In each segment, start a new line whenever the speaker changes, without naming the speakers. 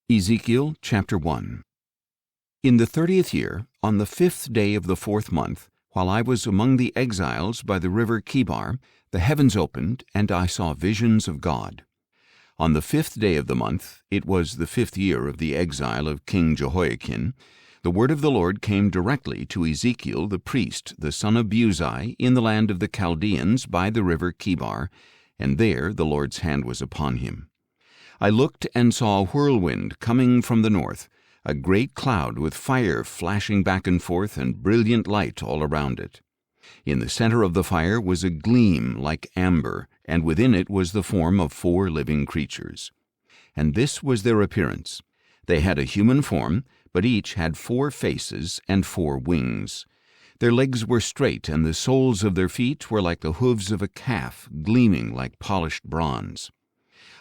Ezekiel chapter 1. In the 30th year, on the 5th day of the 4th month, while I was among the exiles by the river Chebar, the heavens opened, and I saw visions of God. On the 5th day of the month, it was the 5th year of the exile of King Jehoiakim, the word of the Lord came directly to Ezekiel the priest, the son of Buzi, in the land of the Chaldeans by the river Chebar, and there the Lord's hand was upon him. I looked and saw a whirlwind coming from the north, a great cloud with fire flashing back and forth and brilliant light all around it. In the center of the fire was a gleam like amber, and within it was the form of 4 living creatures. And this was their appearance. They had a human form, but each had 4 faces and 4 wings. Their legs were straight, and the soles of their feet were like the hooves of a calf, gleaming like polished bronze.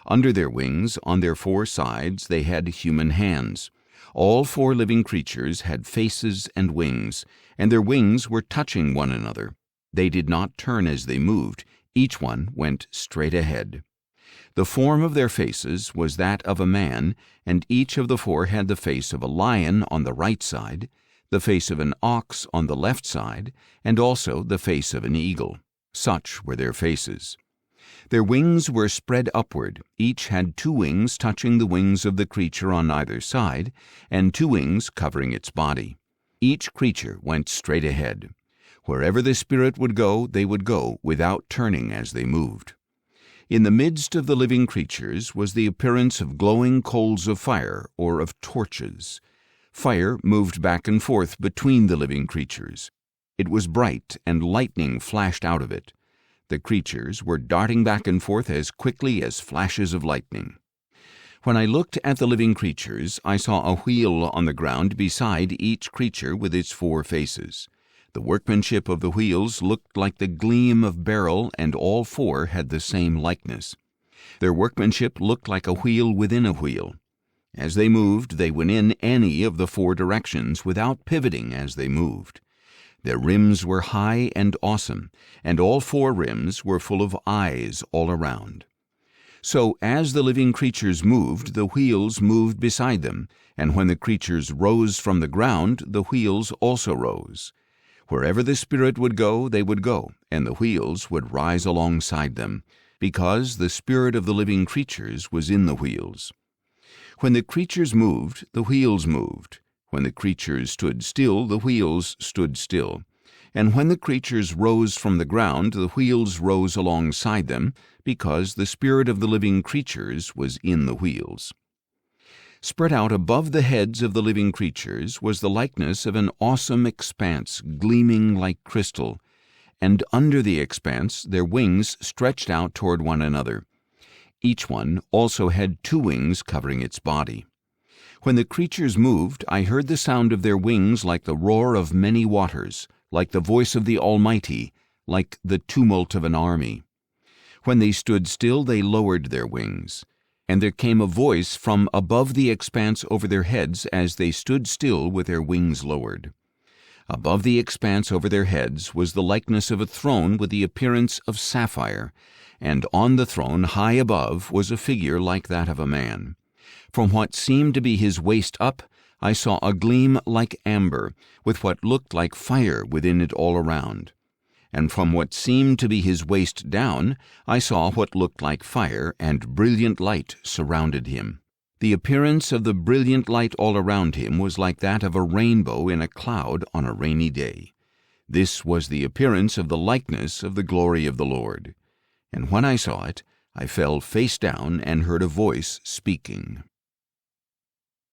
Under their wings, on their 4 sides, they had human hands. All 4 living creatures had faces and wings, and their wings were touching one another. They did not turn as they moved. Each one went straight ahead. The form of their faces was that of a man, and each of the 4 had the face of a lion on the right side, the face of an ox on the left side, and also the face of an eagle. Such were their faces. Their wings were spread upward. Each had 2 wings touching the wings of the creature on either side, and 2 wings covering its body. Each creature went straight ahead. Wherever the Spirit would go, they would go, without turning as they moved. In the midst of the living creatures was the appearance of glowing coals of fire, or of torches. Fire moved back and forth between the living creatures. It was bright, and lightning flashed out of it. The creatures were darting back and forth as quickly as flashes of lightning. When I looked at the living creatures, I saw a wheel on the ground beside each creature with its 4 faces. The workmanship of the wheels looked like the gleam of beryl, and all 4 had the same likeness. Their workmanship looked like a wheel within a wheel. As they moved, they went in any of the 4 directions without pivoting as they moved. Their rims were high and awesome, and all 4 rims were full of eyes all around. So as the living creatures moved, the wheels moved beside them, and when the creatures rose from the ground, the wheels also rose. Wherever the Spirit would go, they would go, and the wheels would rise alongside them, because the spirit of the living creatures was in the wheels. When the creatures moved, the wheels moved. When the creatures stood still, the wheels stood still. And when the creatures rose from the ground, the wheels rose alongside them, because the spirit of the living creatures was in the wheels. Spread out above the heads of the living creatures was the likeness of an awesome expanse, gleaming like crystal, and under the expanse their wings stretched out toward one another. Each one also had 2 wings covering its body. When the creatures moved, I heard the sound of their wings like the roar of many waters, like the voice of the Almighty, like the tumult of an army. When they stood still, they lowered their wings, and there came a voice from above the expanse over their heads as they stood still with their wings lowered. Above the expanse over their heads was the likeness of a throne with the appearance of sapphire, and on the throne high above was a figure like that of a man. From what seemed to be his waist up, I saw a gleam like amber, with what looked like fire within it all around. And from what seemed to be his waist down, I saw what looked like fire, and brilliant light surrounded him. The appearance of the brilliant light all around him was like that of a rainbow in a cloud on a rainy day. This was the appearance of the likeness of the glory of the Lord. And when I saw it, I fell face down and heard a voice speaking.